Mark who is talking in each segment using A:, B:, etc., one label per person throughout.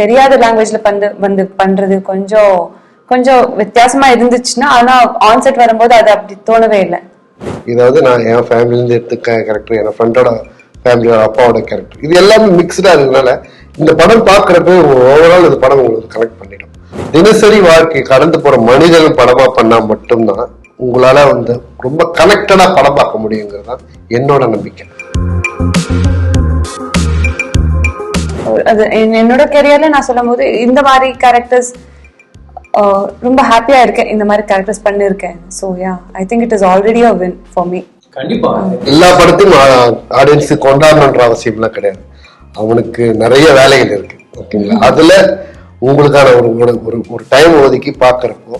A: தெரியாத லாங்குவேஜ்ல பண்றது கொஞ்சம் கொஞ்சம் வித்தியாசமா இருந்துச்சுன்னா, ஆனா ஆன்செட் வரும்போது அது அப்படி தோணவே இல்லை.
B: இதாவது நான் என் ஃபேமிலியிலேருந்து எடுத்துக்க கேரக்டர், என் ஃப்ரெண்டோட ஃபேமிலியோட அப்பாவோட கேரக்டர், இது எல்லாமே மிக்சடா இருக்கிறதுனால இந்த படம் பார்க்குறப்ப ஓவரால் இந்த படம் உங்களுக்கு கனெக்ட் பண்ணிடும். தினசரி வாழ்க்கை கடந்து போற மனிதர்கள் படமா பண்ணா மட்டும்தான் உங்களால வந்து ரொம்ப கனெக்டடா படம் பார்க்க முடியுங்கிறது தான் என்னோட நம்பிக்கை.
A: அது என்னோட கெரியர்ல நான் சொல்லும் போது இந்த மாதிரி கேரக்டர்ஸ் ரொம்ப ஹாப்பியா இருக்கேன். இந்த மாதிரி கேரக்டர்ஸ் பண்ணிருக்கேன். So yeah, I think it is already a win for me.
C: கண்டிப்பா
B: எல்லா படத்தையும் ஆடியன்ஸு கொண்டாடணுன்ற அவசியம்லாம் கிடையாது. அவனுக்கு நிறைய வேலைகள் இருக்கு, ஓகேங்களா? அதுல உங்களுக்கான ஒரு டைம் ஒதுக்கி பார்க்கறப்போ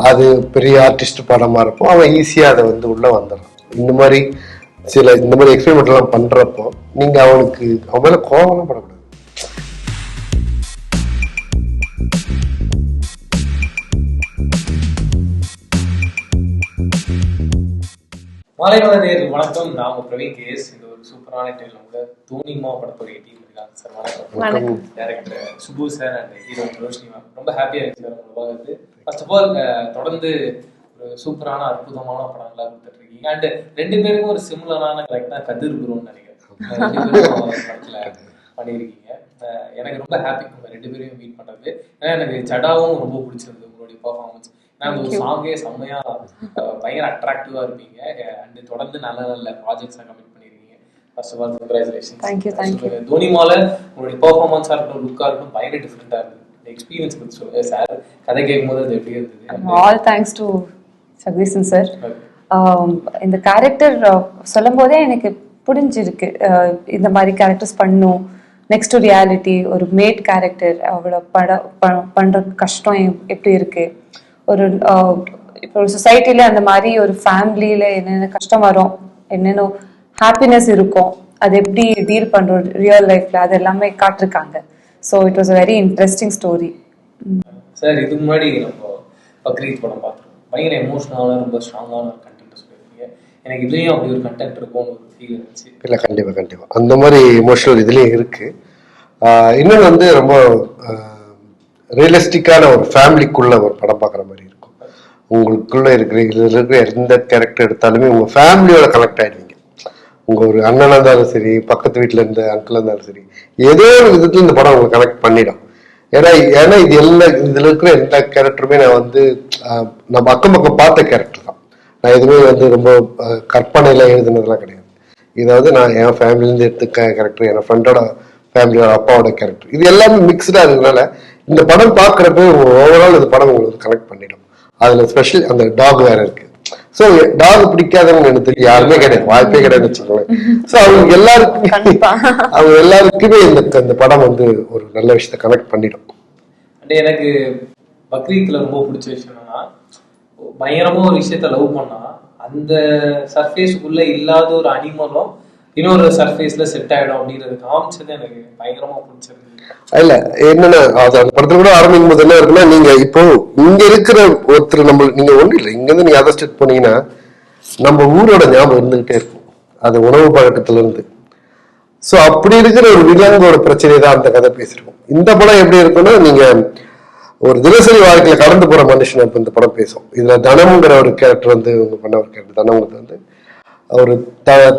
B: அது பெரிய ஆர்டிஸ்ட் படமா இருக்கும், அவன் ஈஸியா அதை வந்து உள்ள வந்துடும். இந்த மாதிரி எக்ஸ்பெரிமெண்ட் எல்லாம் பண்றப்போ நீங்க அவன் மேல கோவம்லாம் படக்கூடாது.
C: மாலைவன நேயர்கள் வணக்கம். நான் பிரவீன் கேஎஸ். இந்த ஒரு சூப்பரான டைம்ல கூட தோனிமா படத்துடைய டீம் இருக்காங்க சார். வணக்கம். Director Subu sir and hero Roshini ma'am. ரொம்ப ஹாப்பியா இருக்கு சார் உங்களை பார்த்து. ஃபர்ஸ்ட் ஆஃப் ஆல் தொடர்ந்து ஒரு சூப்பரான அற்புதமான படங்களா கொடுத்துட்டு இருக்கீங்க. அண்ட் ரெண்டு பேருக்கும் ஒரு சிமிலரான கரெக்டா கதிர் குருன்னு நினைக்கிறேன் படத்துல பண்ணியிருக்கீங்க. எனக்கு ரொம்ப ஹாப்பி உங்க ரெண்டு பேரையும் மீட் பண்றது. ஏன்னா எனக்கு ஜடாவும் ரொம்ப பிடிச்சிருந்தது உங்களுடைய பர்ஃபார்மன்ஸ். அந்த சாங்கே செம்மையா பயங்கர அட்ராக்டிவா இருப்பீங்க. அண்ட் தொடர்ந்து நல்ல நல்ல ப்ராஜெக்ட்ஸ் கமிட் பண்ணிருக்கீங்க. First of all congratulations.
A: Thank you.
C: தோனிமால உங்களுடைய பெர்ஃபார்மன்ஸா இருக்கட்டும், லுக்கா இருக்கட்டும், பயங்கர டிஃபரெண்டா இருக்கு. எக்ஸ்பீரியன்ஸ் பத்தி சொல்லுங்க சார். கதை கேட்கும்போது அது எப்படி இருந்தது?
A: All thanks to Jagadeesan sir. இந்த கேரக்டர் சொல்லும் போதே எனக்கு புரிஞ்சிருக்கு, இந்த மாதிரி கேரக்டர்ஸ் பண்ணும். நெக்ஸ்ட் ரியாலிட்டி, ஒரு மேட் கேரக்டர், அவளோட பண்ற கஷ்டம் எப்படி இருக்கு, ஒரு இப்போ ஒரு சொசைட்டில அந்த மாதிரி ஒரு ஃபேமிலியில என்னென்ன கஷ்டம் வரும், என்னென்ன ஹாப்பினஸ் இருக்கும், அது எப்படி டீல் பண்றோம் ரியல் லைஃப்ல, அது எல்லாமே காட்டிருக்காங்க. So it was a very interesting story.
C: Sir, இதுக்கு முன்னாடி நம்ம பக்ரீத் படம் பார்த்தோம். பயங்கர எமோஷனலான ரொம்ப ஸ்ட்ராங்கான ஒரு கண்டென்ட் சொல்லியிருக்கீங்க. எனக்கு இதுலயும் அப்படி ஒரு கண்டென்ட் இருக்கும்னு ஒரு ஃபீல் இருந்துச்சு.
B: இல்லை, கண்டிப்பா அந்த மாதிரி எமோஷனல் இதுலயும் இருக்கு. இன்னொன்று வந்து ரொம்ப ரியலிஸ்டிக்கான ஒரு ஃபேமிலிக்குள்ள ஒரு படம் பார்க்குற மாதிரி இருக்கும். உங்களுக்குள்ள இருக்கிற எந்த கேரக்டர் எடுத்தாலுமே உங்க ஃபேமிலியோட கனெக்ட் ஆயிடுவீங்க. உங்க ஒரு அண்ணனா இருந்தாலும் சரி, பக்கத்து வீட்டுல இருந்த அங்கிள் இருந்தாலும் சரி, ஏதோ ஒரு விதத்துல இந்த படம் உங்களுக்கு கனெக்ட் பண்ணிடும். ஏன்னா இது எல்லாம் இதுல இருக்கிற எந்த கேரக்டருமே நான் வந்து நம்ம அக்கம் பக்கம் பார்த்த கேரக்டர் தான். நான் எதுவுமே வந்து ரொம்ப கற்பனையில எழுதுனதெல்லாம் கிடையாது. இதாவது நான் என் ஃபேமிலியிலேருந்து எடுத்துக்க கேரக்டர், என் ஃப்ரெண்டோட ஃபேமிலியோட அப்பாவோட கேரக்டர், இது எல்லாமே மிக்சடா இருக்கிறதுனால இந்த படம் பார்க்குறப்ப ஓவரால் இந்த படம் உங்களுக்கு கனெக்ட் பண்ணிடும். அதுல ஸ்பெஷல் அந்த டாக் வேற இருக்கு. ஸோ டாக் பிடிக்காதவங்க எனக்கு தெரியும் யாருமே கிடையாது, வாய்ப்பே கிடையாதுன்னு வச்சுக்கோங்களேன். ஸோ அவங்க எல்லாருக்குமே இந்த படம் வந்து ஒரு நல்ல விஷயத்த கனெக்ட் பண்ணிடும்.
C: எனக்கு பக்ரீத்ல ரொம்ப பிடிச்ச விஷயம் என்னன்னா, பயங்கரமா ஒரு விஷயத்த லவ் பண்ணா அந்த சர்ஃபேஸ்க்குள்ள இல்லாத ஒரு அனிமலும் இன்னொரு சர்ஃபேஸ்ல செட் ஆயிடும் அப்படின்றது காமிச்சது எனக்கு பயங்கரமா பிடிச்சிருக்கு.
B: இல்ல என்னன்னா, அது அந்த படத்துல கூட ஆரம்பிக்கும் போது என்ன இருக்குன்னா, நீங்க இப்போ இங்க இருக்கிற ஒருத்தர் நீங்க ஒண்ணு இல்லை, இங்க இருந்து நீங்க அதர் ஸ்டேட் போனீங்கன்னா நம்ம ஊரோட ஞாபகம் இருந்துகிட்டே இருக்கும், அது உணவு பழக்கத்துல இருந்து. சோ அப்படி இருக்கிற ஒரு விலங்கோட பிரச்சனை தான் அந்த கதை பேசிருக்கோம். இந்த படம் எப்படி இருக்குன்னா, நீங்க ஒரு தினசரி வாழ்க்கையில கடந்து போற மனுஷன் இப்ப இந்த படம் பேசும். இதுல தனம்ங்கிற ஒரு கேரக்டர் வந்து உங்க பண்ண ஒரு கேரக்டர் தனம்ங்கிறது வந்து ஒரு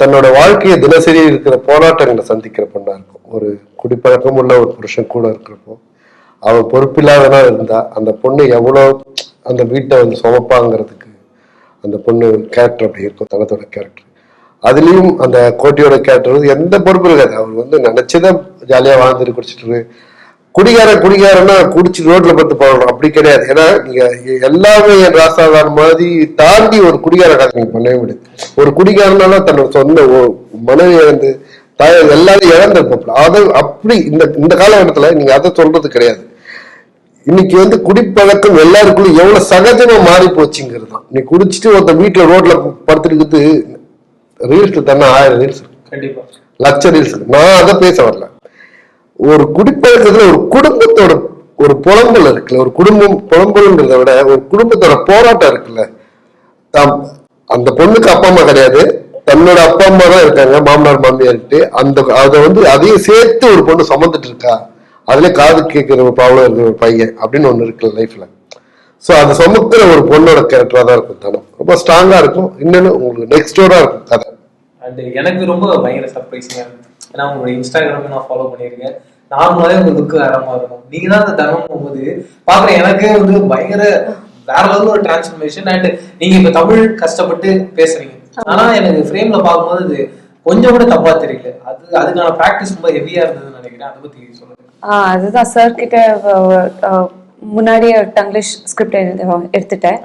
B: தன்னோட வாழ்க்கையை தினசரி இருக்கிற போராட்டங்களை சந்திக்கிற பொண்ணா இருக்கும். ஒரு குடிப்பழக்கம் உள்ள ஒரு புருஷன் கூட இருக்கிறப்போ அவன் பொறுப்பில்லாதனா இருந்தா அந்த பொண்ணு எவ்வளோ அந்த வீட்டை வந்து சுமப்பாங்கிறதுக்கு அந்த பொண்ணு கேரக்டர் அப்படி இருக்கும். தனத்தோட கேரக்டர் அதுலயும் அந்த கோட்டியோட கேரக்டர் வந்து எந்த பொறுப்பு இருக்காது. அவர் வந்து நினைச்சதான் ஜாலியா வாழ்ந்துட்டு குடிச்சிட்டு குடிகாரன்னா குடிச்சு ரோட்ல பத்து போகணும் அப்படி கிடையாது. ஏன்னா நீங்க எல்லாமே ராசாதான மாதிரி தாண்டி ஒரு குடிகார கதை நீங்க பண்ணவே முடியாது. ஒரு குடிகாரனால தன்னோட சொந்த மனைவி இழந்து தாயார் எல்லாரும் இழந்திருப்போம். அதை அப்படி இந்த காலகட்டத்துல நீங்க அதை சொல்றது கிடையாது. இன்னைக்கு வந்து குடிப்பழக்கம் எல்லாருக்குள்ளும் எவ்வளவு சகஜமா மாறி போச்சுங்கிறது தான். நீ குடிச்சிட்டு ஒருத்த வீட்டுல ரோட்ல படுத்துட்டு ரீல்ஸ் தானே 1000 ரீல்ஸ்
C: கண்டிப்பா
B: லட்சம் ரீல்ஸ். நான் அதை பேச வரல. ஒரு குடிப்பழக்கத்துல ஒரு குடும்பத்தோட ஒரு புலம்பல் இருக்குல்ல, ஒரு குடும்பம் புலம்பல்ன்றதை விட ஒரு குடும்பத்தோட போராட்டம் இருக்குல்ல. அந்த பொண்ணுக்கு அப்பா அம்மா கிடையாது, தன்னோட அப்பா அம்மா தான் இருக்காங்க, மாமனார் மாமியார்ட்டு. அதை வந்து அதையும் சேர்த்து ஒரு பொண்ணு சுமந்துட்டு இருக்கா அதுல காது கேட்கிற ஒரு ப்ராப்ளம் இருக்கிற ஒரு பையன் அப்படின்னு ஒண்ணு இருக்குல்ல லைஃப்ல. ஸோ அதை சுமக்கிற ஒரு பொண்ணோட கேரக்டரா தான் இருக்கும் தனம். ரொம்ப ஸ்ட்ராங்கா இருக்கும். இன்னொன்னு உங்களுக்கு நெக்ஸ்டோரா இருக்கும் கதை.
C: அண்ட் எனக்கு ரொம்ப பயங்கர சர்ப்ரைசிங்கா இருக்கு. ஏன்னா உங்களுடைய இன்ஸ்டாகிராம் நான் ஃபாலோ பண்ணியிருக்கேன். நார்மலாவே உங்க லுக்கு ஆரம்பமா இருக்கும். நீங்க தான் அந்த தனம் போகும்போது பாக்குறேன் எனக்கே வந்து பயங்கர வேற லெவல் ஒரு டிரான்ஸ்ஃபர்மேஷன். அண்ட் நீங்க இப்ப தமிழ் கஷ்டப்பட்டு பேசுறீங்க, ஆனா எனக்கு ஃப்ரேம்ல பார்க்கும்போது அது கொஞ்சம் கூட தப்பா தெரியல. அதுக்கான பிராக்டிஸ் ரொம்ப ஹெவியா இருந்ததுன்னு நினைக்கிறேன். அதை பத்தி சொல்லுங்க.
A: அதுதான் சார் கிட்ட முன்னாடி டங்கிலீஷ் ஸ்கிரிப்ட் எடுத்துட்டேன்.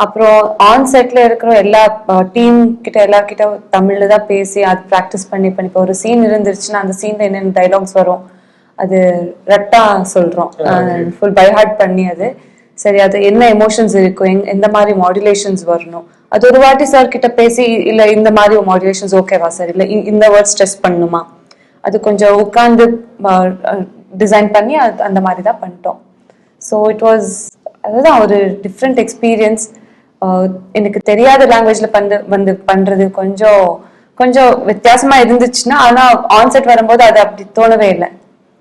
A: அப்புறம் ஆன் செட்ல இருக்கிற எல்லா டீம் கிட்ட எல்லார்கிட்ட தமிழ்ல தான் பேசி அது ப்ராக்டிஸ் பண்ணி இப்போ ஒரு சீன் இருந்துருச்சுன்னா அந்த சீன்ல என்னென்ன டைலாக்ஸ் வரும் அது ரட்டா சொல்றோம், ஃபுல் பை ஹார்ட் பண்ணி அது சரி அது என்ன எமோஷன்ஸ் இருக்கும், எந்த மாதிரி மாடுலேஷன்ஸ் வரணும், அது ஒரு வாட்டி சார் கிட்ட பேசி இல்ல இந்த மாதிரி மாடுலேஷன்ஸ் ஓகேவா சார், இல்ல இந்த வேர்ட்ஸ் டெஸ்ட் பண்ணணுமா, அது கொஞ்சம் உட்கார்ந்து டிசைன் பண்ணி அந்த மாதிரி தான் பண்ணிட்டோம். ஸோ இட் வாஸ் அதுதான் ஒரு டிஃப்ரெண்ட் எக்ஸ்பீரியன்ஸ். எனக்கு தெரியாத லாங்குவேஜ்ல பண்றது கொஞ்சம் கொஞ்சம் வித்தியாசமா இருந்துச்சுன்னா, ஆனா ஆன்செட் வரும்போது அது அப்படி தோணவே இல்லை.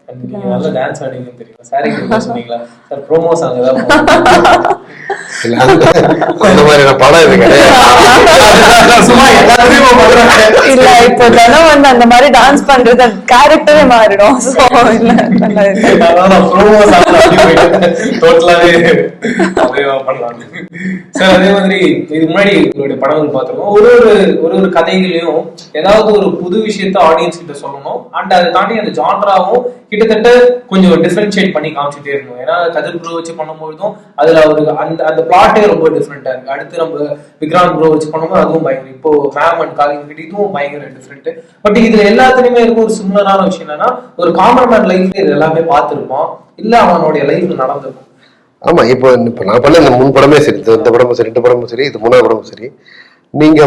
C: நீங்க நல்ல டான்ஸ் ஆடுவீங்கன்னு தெரியும். சாரி சொன்னீங்களா சார்? ப்ரோமோ சாங் ஏதாவது
B: அந்த மாதிரி படம் இது
A: இல்ல இப்போ தினம் வந்து அந்த மாதிரி டான்ஸ் பண்றது கேரக்டரே மாறிடும்.
C: சார் அதே மாதிரி இது முன்னாடி உங்களுடைய படங்கள் பார்த்திருக்கோம். ஒரு ஒரு கதைகளையும் ஏதாவது ஒரு புது விஷயத்த ஆடியன்ஸ் கிட்ட சொல்லணும். அண்ட் அதை தாண்டி அந்த ஜான்ராவும் கிட்டத்தட்ட கொஞ்சம் டிஃபரன்ஷியேட் பண்ணி காமிச்சுட்டே இருக்கணும். ஏன்னா கதிர் ப்ரோ வச்சு பண்ணும்போதும் அதுல அவருக்கு அந்த பிளாட்டே ரொம்ப டிஃப்ரெண்டா இருக்கு. அடுத்து நம்ம விக்ராந்த் ப்ரோ வச்சு பண்ணும்போது அதுவும் பயங்கர, இப்போ மேம் அண்ட் காலிங் கிட்ட இதுவும் பயங்கர டிஃப்ரெண்ட். பட் இதுல எல்லாத்துலயுமே இருக்கும் ஒரு சிமிலரான விஷயம் என்னன்னா, ஒரு காமன் மேன் லைஃப்ல இது எல்லாமே பார்த்திருப்போம், இல்ல அவனுடைய லைஃப்ல நடந்திருக்கும்.
B: ஆமா, இப்போ நான் பண்ண இந்த 3 படமே சரி, இந்த படமும் சரி, 2 படமும் சரி, இது 3ஆவது படமும் சரி, நீங்க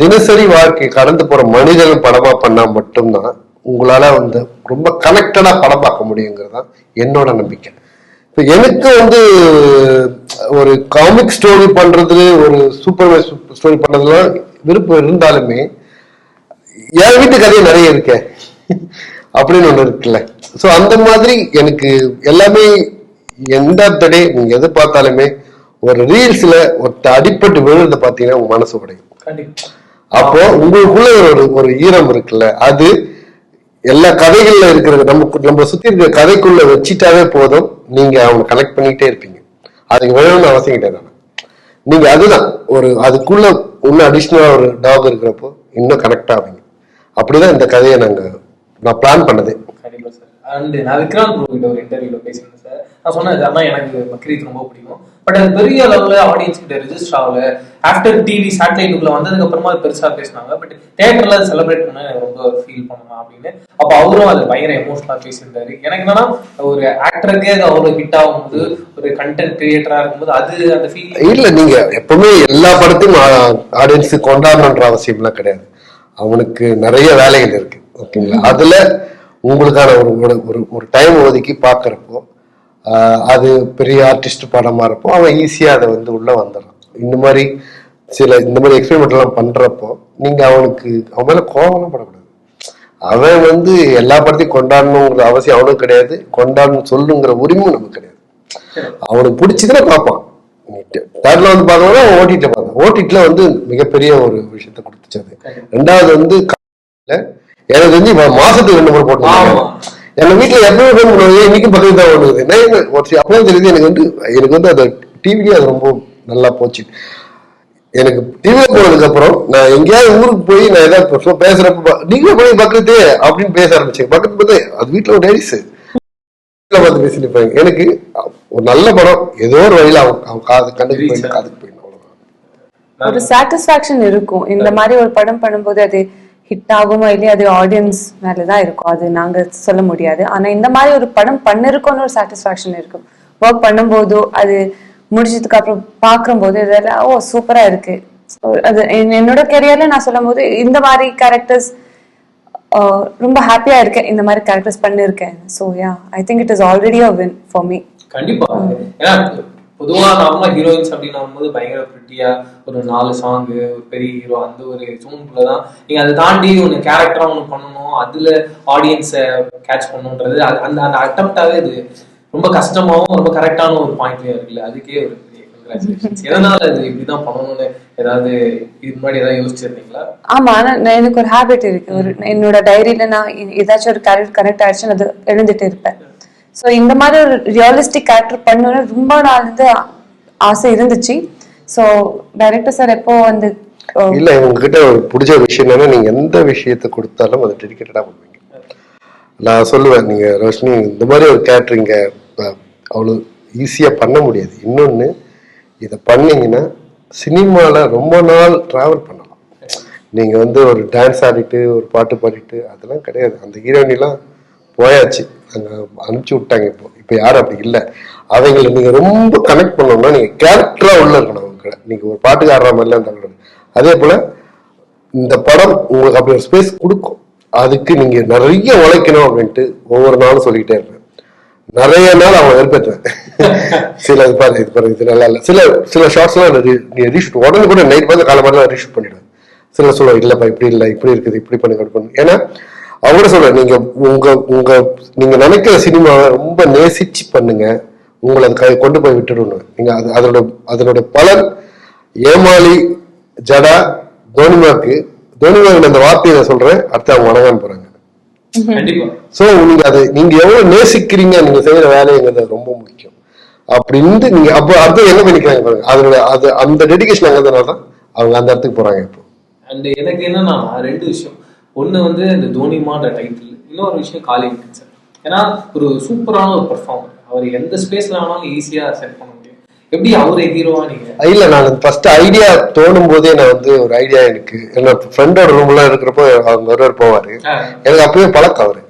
B: தினசரி வாழ்க்கை கடந்து போற மனிதர்கள் படமா பண்ணா மட்டும்தான் உங்களால வந்து ரொம்ப கனெக்டடா படம் பார்க்க முடியுங்கிறது தான் என்னோட நம்பிக்கை. இப்போ எனக்கு வந்து ஒரு காமிக் ஸ்டோரி பண்றது, ஒரு சூப்பர் ஸ்டோரி பண்றதுலாம் விருப்பம் இருந்தாலுமே என் வீட்டு கதையை நிறைய இருக்க அப்படின்னு ஒண்ணு இருக்குல்ல. ஸோ அந்த மாதிரி எனக்கு எல்லாமே எண்ட் ஆஃப் த டே நீங்க எது பார்த்தாலுமே ஒரு ரீல்ஸ்ல ஒருத்த அடிப்பட்டு விழுறத பாத்தீங்கன்னா உங்க மனசு உடையும். அப்போ உங்களுக்குள்ள ஒரு ஈரம் இருக்குல்ல, அது எல்லா கதைகள்ல இருக்கிறது நம்ம சுத்தி இருக்கிற கதைக்குள்ள வச்சுட்டாவே போதும், நீங்க அவங்க கனெக்ட் பண்ணிட்டே இருப்பீங்க. அதுக்கு வேணும்னு அவசியம் கிடையாது. நீங்க அதுதான் ஒரு அதுக்குள்ள இன்னும் அடிஷ்னலா ஒரு டாக் இருக்கிறப்போ இன்னும் கனெக்ட் ஆவீங்க. அப்படிதான் இந்த கதையை நான் பிளான் பண்ணதே.
C: அண்ட் நான் விக்ராந்த் ப்ரோ கிட்ட ஒரு இன்டர்வியூல பேசியிருந்தேன் சார். நான் சொன்னேன் ஆனால் எனக்கு பக்ரீத் ரொம்ப பிடிக்கும், பட் அது பெரிய அளவுல ஆடியன்ஸ் கிட்ட ரெஜிஸ்டர் ஆகல. ஆஃப்டர் டிவி சேட்டலைட்டுக்குள்ள வந்ததுக்கு அப்புறமா அது பெருசா பேசினாங்க, பட் தியேட்டர்ல அது செலிப்ரேட் பண்ண எனக்கு ரொம்ப ஃபீல் பண்ணலாம் அப்படின்னு. அப்ப அவரும் அது பயங்கர எமோஷனலா பேசியிருந்தாரு. எனக்கு என்னன்னா, ஒரு ஆக்டருக்கே அது அவ்வளவு ஹிட் ஆகும்போது, ஒரு கண்டென்ட் கிரியேட்டரா இருக்கும்போது அது அந்த ஃபீல்
B: இல்ல. நீங்க எப்பவுமே எல்லா படத்தையும் ஆடியன்ஸ் கொண்டாடணுன்ற அவசியம் எல்லாம் கிடையாது. அவனுக்கு நிறைய வேலைகள் இருக்கு, ஓகேங்களா? அதுல உங்களுக்கான ஒரு டைம் ஒதுக்கி பாக்குறப்போ அது பெரிய ஆர்டிஸ்ட் படமா இருப்போம், அவன் ஈஸியா அதை வந்து உள்ள வந்துடுறான். இந்த மாதிரி எக்ஸ்பெரிமெண்ட் எல்லாம் பண்றப்போ நீங்க அவன் மேல கோவம்லாம் படக்கூடாது. அவன் வந்து எல்லா படத்தையும் கொண்டாடணுங்கிற அவசியம் அவனுக்கு கிடையாது, கொண்டாடணும் சொல்லுங்கிற உரிமும் நமக்கு கிடையாது. அவனுக்கு பிடிச்சதுன்னா பார்ப்பான். தேர்ட்ல வந்து பார்த்தோம்னா ஓடிடில பார்த்தான். ஓடிடில வந்து மிகப்பெரிய ஒரு விஷயத்த கொடுத்துச்சு. ரெண்டாவது வந்து எனக்கு தெரிஞ்சு மாசத்துக்கு 2 முறை போட்டாங்க. எங்க வீட்டுல எப்பவுமே இன்னைக்கும் பக்கத்து தான் ஓடுது. அப்பதான் தெரியுது எனக்கு வந்து அந்த டிவிலேயே அது ரொம்ப நல்லா போச்சு. எனக்கு டிவில போனதுக்கு அப்புறம் நான் எங்கேயாவது ஊருக்கு போய் நான் ஏதாவது பேசுறப்ப நீங்களே போய் பக்கத்து அப்படின்னு பேச ஆரம்பிச்சேன். பக்கத்து பார்த்து அது வீட்டுல ஒரு டைரிஸ் பார்த்து பேசி நிற்பாங்க. எனக்கு ஒரு நல்ல படம் ஏதோ ஒரு வழியில அவன் கண்டுக்கு போய் காதுக்கு போயிடும்.
A: ஒரு சாட்டிஸ்பாக்சன் இருக்கும். இந்த மாதிரி ஒரு படம் பண்ணும்போது அது ஹிட் ஆகுமோ இல்லையா அது ஆடியன்ஸ் மேலதான் இருக்கும், அது நாங்க சொல்ல முடியாது. ஆனா இந்த மாதிரி ஒரு படம் பண்ணிருக்கோன்னு ஒரு சாட்டிஸ்பாக்சன் இருக்கும். ஒர்க் பண்ணும்போதோ அது முடிச்சதுக்கு அப்புறம் பாக்கும்போது இதெல்லாம் சூப்பரா இருக்கு. அது என்னோட கெரியர்ல நான் சொல்லும் போது இந்த மாதிரி கேரக்டர்ஸ் ரொம்ப ஹாப்பியா இருக்கேன், இந்த மாதிரி கேரக்டர்ஸ் பண்ணிருக்கேன். So yeah, I think it is already a win for me.
C: கண்டிப்பா. ஏன்னா பொதுவா நார்மலா ஹீரோயின்ஸ் அப்படின்னு வரும்போது பயங்கர பிரிட்டியா ஒரு 4 சாங்கு ஒரு பெரிய ஹீரோ அந்த ஒரு ஜோனுக்குள்ளதான் நீங்க அதை தாண்டி ஒண்ணு கேரக்டரா ஒண்ணு பண்ணணும், அதுல ஆடியன்ஸை கேட்ச் பண்ணணுன்றது அந்த அந்த அட்டம்ப்டாவே இது ரொம்ப கஷ்டமாவும் ரொம்ப கரெக்டான ஒரு பாயிண்ட்லயும் இருக்குல்ல. அதுக்கே ஒரு கங்க்ராச்சுலேஷன்ஸ். எதனால இது இப்படிதான் பண்ணணும்னு ஏதாவது இது முன்னாடி ஏதாவது யோசிச்சிருந்தீங்களா?
A: ஆமா, ஆனா எனக்கு ஒரு ஹேபிட் இருக்கு. ஒரு என்னோட டைரியில நான் ஏதாச்சும் ஒரு கேரக்டர் கனெக்ட் ஆயிடுச்சுன்னு அது எழுந்துட்டு இருப்பேன். ஸோ இந்த மாதிரி ஒரு ரியலிஸ்டிக் கேரக்டர் பண்ணணும்னு ரொம்ப நாள் இருந்து ஆசை இருந்துச்சு. ஸோ டைரக்டர் சார் எப்போ வந்து
B: இல்ல உங்ககிட்ட பிடிச்ச ஒரு விஷயம் என்னன்னா, நீங்க எந்த விஷயத்தை கொடுத்தாலும் அதை டெடிக்கேட்டடா பண்ணுவீங்க. நான் சொல்லுவேன், நீங்க ரோஷினி இந்த மாதிரி ஒரு கேரக்டர் இங்க அவ்வளவு ஈஸியா பண்ண முடியாது. இன்னொன்னு, இதை பண்ணீங்கன்னா சினிமால ரொம்ப நாள் டிராவல் பண்ணலாம். நீங்க வந்து ஒரு டான்ஸ் ஆடிட்டு ஒரு பாட்டு பாடிட்டு அதெல்லாம் கிடையாது. அந்த ஹீரோயினிலாம் போயாச்சு, அங்க அனுப்பிச்சு விட்டாங்க. இப்போ யாரும் அப்படி இல்லை. அவங்களை நீங்க ரொம்ப கனெக்ட் பண்ணணும்னா நீங்க கேரக்டரா உள்ள இருக்கணும். அவங்க நீங்க ஒரு பாட்டுக்கு ஆடுற மாதிரிலாம் இருந்தாங்க. அதே போல இந்த படம் உங்களுக்கு அப்படி ஒரு ஸ்பேஸ் கொடுக்கும். அதுக்கு நீங்க நிறைய உழைக்கணும் அப்படின்ட்டு ஒவ்வொரு நாளும் சொல்லிக்கிட்டே இருப்பேன். நிறைய நாள் அவங்க வெறுப்பேற்றுவேன். சில இது பாரு இது நல்லா இல்லை. சில ஷார்ட்ஸ்லாம் ரீஷூட் உடனே கூட நைட் பார்த்து காலை மாதிரி ரீஷூட் பண்ணிடுவேன். சில சொல்லுவேன், இல்லப்பா இப்படி இல்லை, இப்படி இருக்குது, இப்படி பண்ணுங்க, அப்படி பண்ணுங்க. ஏன்னா அவங்க சொல்றேன், நீங்க நீங்க நினைக்கிற சினிமாவை ரொம்ப நேசிச்சு பண்ணுங்க, உங்களை அதை கொண்டு போய் விட்டுடணும். நீங்க அதனோட பலன் ஏமாளி ஜடா தோனிமாக்கு அந்த வார்த்தையை நான் சொல்றேன், அடுத்து அவங்க வணங்காம போறாங்க. சோ நீங்க எவ்வளவு நேசிக்கிறீங்க நீங்க செய்யற வேலைங்கிறது ரொம்ப முக்கியம். அப்படின்னு நீங்க அப்போ அடுத்து என்ன பண்ணிக்கிறாங்க பாருங்க. அந்த டெடிகேஷன் அங்கதான் அவங்க அந்த இடத்துக்கு போறாங்க. இப்போ
C: அண்ட் எனக்கு என்னன்னா 2 விஷயம். ஒண்ணு வந்து இந்த தோனிமான்ற டைட்டில், இன்னொரு விஷயம் காளி வெங்கட் சார். ஏன்னா ஒரு சூப்பரான ஒரு பெர்ஃபார்மர், அவர் எந்த ஸ்பேஸ்ல ஆனாலும் ஈஸியா செட் பண்ண முடியும். எப்படி அவரே ஹீரோவா நீங்க?
B: இல்ல, நான் ஃபர்ஸ்ட் ஐடியா தோணும் போதே நான் வந்து ஒரு ஐடியா எனக்கு என்னோட ஃப்ரெண்டோட ரூம்ல இருக்கிறப்போ அவங்க ஒருவர் போவாரு, எனக்கு அப்பவே பழக்கம் அவரு.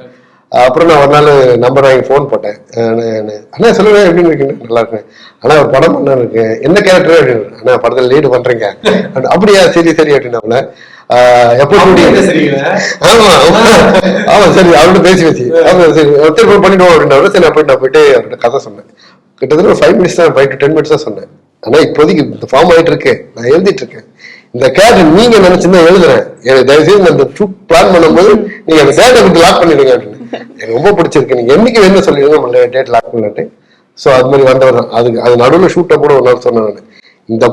B: அப்புறம் நான் ஒரு நாள் நம்பர் வாங்கி ஃபோன் போட்டேன். அண்ணா சொல்லுவேன் எப்படி இருக்கீங்க? நல்லா இருக்கேன். ஆனா ஒரு படம் பண்ண இருக்கேன், என்ன கேரக்டர் அப்படின்னு. அண்ணா படத்துல லீடு பண்றீங்க. அப்படியா, சரி சரி அப்படின்னா எப்போ ஆமா ஆமா சரி அவர்கிட்ட பேசி சரி ஒருத்தர் பண்ணிடுவோம் அப்படின்னா சரி நான் போயிட்டு அவர்கிட்ட கதை சொன்னேன். கிட்டத்தட்ட ஒரு 5 minutes தான், 5 to 10 minutes தான் சொன்னேன். ஆனா இப்போதைக்கு இந்த ஃபார்ம் ஆயிட்டு இருக்கு, நான் எழுதிட்டு இருக்கேன். இந்த கேரக்டர் நீங்க நினைச்சுதான் எழுதுறேன், தயவுசெய்து அந்த ஷூட் பிளான் பண்ணும்போது நீங்க அந்த கேரக்டர் லாக் பண்ணிடுங்க அப்படின்னு. எனக்கு ரொம்ப பிடிச்சிருக்கு, நீங்க என்னைக்கு வேணும் சொல்லிடுங்க, நம்மள டேட் லாக் பண்ணலான்ட்டு. ஸோ அது மாதிரி வந்தவர் தான். அது நடுவில் ஷூட்டை கூட ஒரு நாள் சொன்னேன் நான். இந்த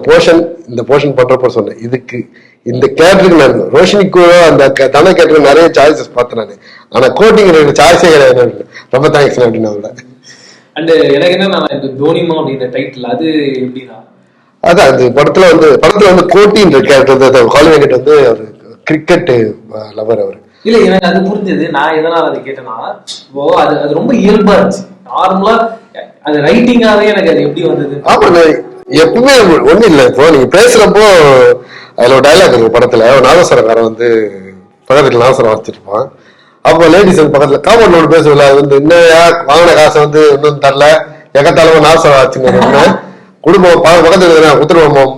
B: போர்ஷன் பண்றப்ப சொன்னேன், இதுக்கு இந்த கேரக்டருக்கு நான் ரோஷினிக்கு அந்த தன கேரக்டருக்கு நிறைய சாய்ஸஸ் பார்த்தேன் நான். ஆனா கோட்டிங் சாய்ஸே கிடையாது. ரொம்ப தேங்க்ஸ் அப்படின்னு அவங்கள.
C: அண்ட் எனக்கு என்ன, இந்த தோனிமா அப்படின்ற டைட்டில் அது எப்படின்னா,
B: அதான் அந்த படத்துல வந்து கோட்டின்ற கேரக்டர் காளி வெங்கட் வந்து ஒரு கிரிக்கெட் லவர் அவரு.
C: இல்ல எனக்கு அது புரிஞ்சது. நான் எதனால அதை கேட்டேன்னா, அது ரொம்ப இயல்பா இருந்துச்சு. நார்மலா அது ரைட்டிங்காவே எனக்கு அது எப்படி வந்தது.
B: ஆமா, எப்பவுமே ஒண்ணு இல்ல. இப்போ நீங்க பேசுறப்போ அதுல ஒரு டைலாக் இருக்கு படத்துல, நாதஸ்வரக்காரன் வந்து பக்கத்துல நாதஸ்வரம் வாசிச்சிருப்பான். அப்போ லேடிஸ் வந்து பக்கத்துல காம்பவுண்ட்ல பேசுவல, அது வந்து இன்னையா வாங்கின காசை வந்து இன்னும் தரல, எகத்தாலமா நாதஸ்வரம் வாசிச்சுங்க குடும்பம் பக்கத்துல உத்தரவாமம்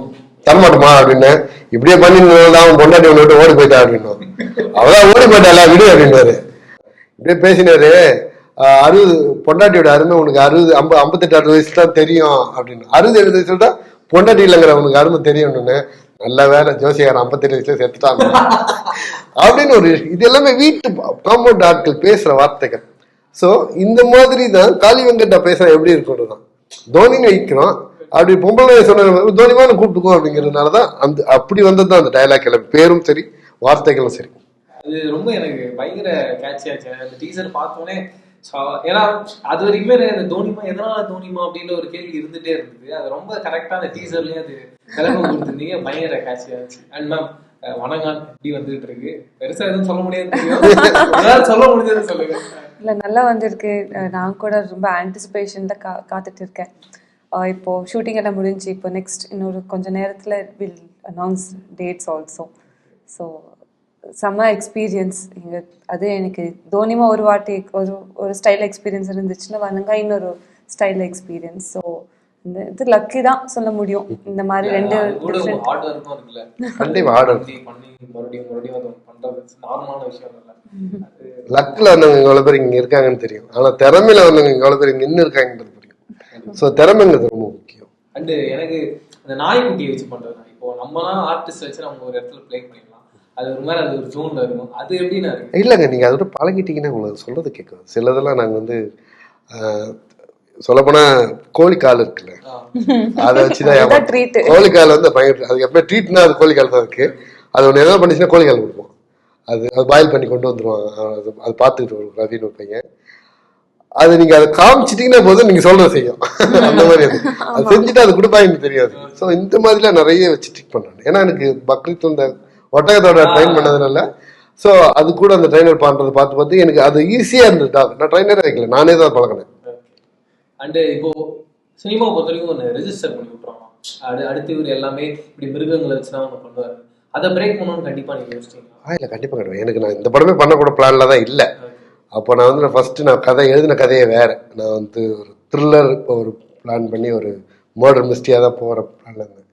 B: தரமாட்டோமா அப்படின்னு. இப்படியே பண்ணிருந்தா பொண்டாட்டி ஒண்ணு விட்டு ஓடி போயிட்டா அப்படின்னு. அவதான் ஓடி போயிட்டாளா விடு அப்படின்னாரு. இப்படியே பேசினாரு, 60 பொண்டாட்டியோட அருமை உனக்கு 58 60 வயசு தான் தெரியும் அப்படின்னு. 60 70 வயசுல தான் பொண்டாட்டி இல்லைங்கிற உனக்கு அருமை தெரியும்னு. நல்ல வேலை ஜோசியாரன் 58 வயசுல செத்துட்டாங்க அப்படின்னு ஒரு இது எல்லாமே வீட்டு காம்பவுண்ட் ஆட்கள் பேசுற வார்த்தைகள். சோ இந்த மாதிரி தான் காளி வெங்கட்டா பேசுற எப்படி இருக்கும்ன்றதுதான். தோனின்னு வைக்கிறோம், அப்படி பொம்பளை சொன்ன தோனிமான்னு கூப்பிட்டுக்கோ அப்படிங்கிறதுனாலதான் அந்த அப்படி வந்ததுதான் அந்த டைலாக் எல்லாம், பேரும் சரி வார்த்தைகளும் சரி.
C: அது ரொம்ப எனக்கு பயங்கர கேட்சியாச்சு அந்த டீசர் பார்த்தோன்னே. ஏன்னா அது வரைக்குமே இந்த தோனிமா எதனால தோனிமா அப்படின்ற ஒரு கேள்வி இருந்துட்டே இருந்தது. அது ரொம்ப கரெக்டா அந்த டீசர்லயே அது விளக்கம் கொடுத்துருந்தீங்க, பயங்கர கேட்சியாச்சு. அண்ட் மேம் வணங்கான் எப்படி வந்துட்டு இருக்கு? பெருசா எதுவும் சொல்ல முடியாது, சொல்ல முடிஞ்சது சொல்லுங்க.
A: இல்ல நல்லா வந்திருக்கு. நான் கூட ரொம்ப ஆன்டிசிபேஷன்ல காத்துட்டு இருக்கேன். இப்போ ஷூட்டிங் எல்லாம் முடிஞ்சு இப்போ நெக்ஸ்ட் இன்னொரு கொஞ்ச நேரத்துல will announce dates also. So செம்ம எக்ஸ்பீரியன்ஸ் இங்கே. அது எனக்கு தோனிமா ஒரு வாட்டி ஒரு ஸ்டைல் எக்ஸ்பீரியன்ஸ் இருந்துச்சுன்னா வணங்கா இன்னொரு ஸ்டைல் எக்ஸ்பீரியன்ஸ். ஸோ இது லக்கி தான் சொல்ல முடியும். இந்த மாதிரி 2
B: லக்ல வந்தவங்க எவ்வளவு பேர் இங்க இருக்காங்கன்னு தெரியும், ஆனா திறமையில வந்தவங்க எவ்வளவு பேர் இங்க இன்னும் இருக்காங்கன்றது புரியும். ஸோ திறமைங்கிறது ரொம்ப முக்கியம்.
C: அண்டு எனக்கு அந்த நாய்க்குட்டியை வச்சு பண்றது தான். இப்போ நம்மலாம் ஆர்டிஸ்ட் வச்சு நம்ம ஒரு இடத்துல ப்ளே பண்ணிடலாம், அது ஒரு மாதிரி அது ஒரு ஜோன்ல இருக்கும். அது எப்படின்னா இருக்கு?
B: இல்லைங்க, நீங்கள் அதோட பழகிட்டீங்கன்னா உங்களுக்கு சொல்றது கேட்கும். சிலதெல்லாம் நாங்கள் வந்து சொல்லப்போனா கோழிக்கால் இருக்குல்ல, அதை வச்சுதான்
A: ட்ரீட்.
B: கோழிக்கால் வந்து பயங்கர, அது எப்பவுமே ட்ரீட்னா அது கோழிக்கால் தான் இருக்கு. அது ஒன்று என்ன பண்ணிச்சுன்னா கோழிக்கால் கொடுப்போம். அது பாயில் பண்ணி கொண்டு வந்துருவாங்க. அது பார்த்துக்கிட்டு வரும் ரவின்னு ஒரு பையன். அது நீங்க அதை காமிச்சிட்டீங்கன்னா போதும், நீங்க சொல்றத செய்யும். அந்த மாதிரி அது செஞ்சுட்டு அது கொடுப்பா எனக்கு தெரியாது. ஸோ இந்த மாதிரிலாம் நிறைய வச்சு ட்ரிக் பண்ணாங்க. ஏன்னா எனக்கு பக்ரீத் இந்த ஒட்டகத்தோட ட்ரெயின் பண்ணதுனால, ஸோ அது கூட அந்த ட்ரைனர் பண்றது பார்த்து எனக்கு அது ஈஸியா இருந்தது. நான் ட்ரைனரே வைக்கல, நானே தான் பழகினேன்.
C: அண்ட் இப்போ சினிமா பொறுத்த வரைக்கும் ஒன்று ரெஜிஸ்டர் பண்ணி விட்டுறோம். அடுத்து இவர் எல்லாமே இப்படி மிருகங்களை வச்சுதான் ஒன்று பண்ணுவார். அதை பிரேக் பண்ணணும்னு கண்டிப்பா நீங்க யோசிச்சீங்க?
B: இல்லை, கண்டிப்பா கிடையாது. எனக்கு நான் இந்த படமே பண்ணக்கூட பிளான்ல தான் இல்லை. அப்போ நான் வந்து ஃபர்ஸ்ட் நான் கதை எழுதின கதையே வேற. நான் வந்து ஒரு த்ரில்லர் ஒரு பிளான் பண்ணி ஒரு மர்டர் மிஸ்டியாக தான் போகிற பிளான்ல இருந்தேன்.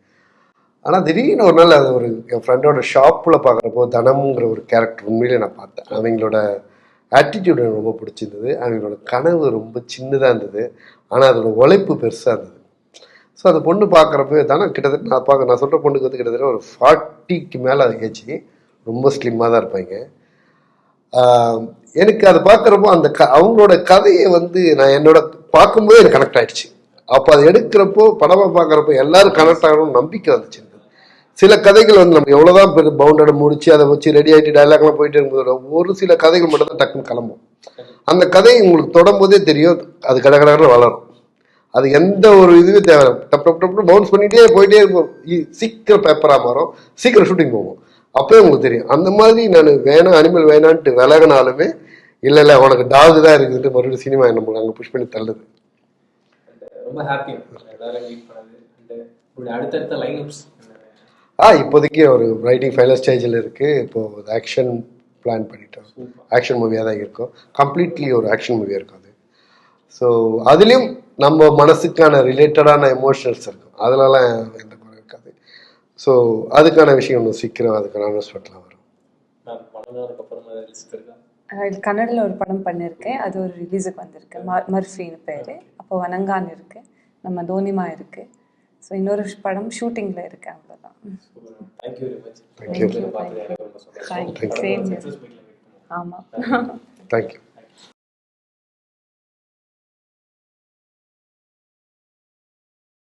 B: ஆனால் திடீர்னு ஒரு நாள் அது ஒரு என் ஃப்ரெண்டோட ஷாப்பில் பார்க்குறப்போ தனம்ங்கிற ஒரு கேரக்டர் உண்மையிலே நான் பார்த்தேன். அவங்களோட ஆட்டிடியூட் எனக்கு ரொம்ப பிடிச்சிருந்தது. அவங்களோட கனவு ரொம்ப சின்னதாக இருந்தது, ஆனால் அதோட உழைப்பு பெருசாக இருந்தது. ஸோ அந்த பொண்ணு பார்க்குறப்ப தானே கிட்டத்தட்ட நான் சொல்கிற பொண்ணுக்கு வந்து கிட்டத்தட்ட ஒரு 40க்கு மேலே ஏஜ், ரொம்ப ஸ்லிம்மாக தான் இருப்பாங்க. எனக்கு அதை பார்க்குறப்போ அந்த அவங்களோட கதையை வந்து நான் என்னோட பார்க்கும்போது எனக்கு கனெக்ட் ஆகிடுச்சு. அப்போ அதை எடுக்கிறப்போ படமாக பார்க்குறப்போ எல்லாரும் கனெக்ட் ஆகணும்னு நம்பிக்கை வந்துச்சு. சில கதைகள் வந்து நம்ம எவ்வளோதான் பவுண்டடை முடிச்சு அதை வச்சு ரெடி ஆகிட்டு டைலாக்லாம் போயிட்டு இருக்கும்போது ஒரு சில கதைகள் மட்டும் தான் டக்குன்னு கிளம்பும். அந்த கதையை உங்களுக்கு தொடரும்போதே தெரியும், அது கடகடன்னு வளரும். அது எந்த ஒரு இதுவே தேவை, டப் டப் டப் பவுன்ஸ் பண்ணிகிட்டே போயிட்டே இருக்கும். சீக்கிரம் பேப்பராக மாறும், சீக்கிரம் ஷூட்டிங் போகும். அப்போயே உங்களுக்கு தெரியும். அந்த மாதிரி நான் வேணாம் அனிமல் வேணான்ட்டு விலகினாலுமே இல்லை உனக்கு டாக் தான் இருக்குதுட்டு மறுபடியும் சினிமா நம்ம அங்கே புஷ் பண்ணி தள்ளுது.
C: ரொம்ப ஹாப்பி அடுத்தடுத்த லைன்அப்ஸ்.
B: இப்போதைக்கு ஒரு ரைட்டிங் ஃபைனல் ஸ்டேஜில் இருக்குது. இப்போது ஆக்ஷன் பிளான் பண்ணிட்டோம். ஆக்ஷன் மூவியாக தான் இருக்கும், கம்ப்ளீட்லி ஒரு ஆக்ஷன் மூவியாக இருக்கும் அது. ஸோ அதுலேயும் நம்ம மனசுக்கான ரிலேட்டடான எமோஷனல்ஸ் இருக்கும், அதனால எந்த குறை இருக்காது. ஸோ அதுக்கான விஷயம் ஒன்று சீக்கிரம் அதுக்கான அனௌன்ஸ்மெண்ட்லாம் வரும்.
A: கன்னடில் ஒரு படம் பண்ணியிருக்கேன், அது ஒரு ரிலீஸுக்கு வந்திருக்கு. மர்ஃபின்னு பேர். அப்போ வனங்கான் இருக்குது, நம்ம தோனிமா இருக்குது. ஸோ இன்னொரு படம் ஷூட்டிங்கில் இருக்கு. அவ்வளோதான்.
B: தேங்க்யூ.
A: ஆமாம்.
B: தேங்க்யூ.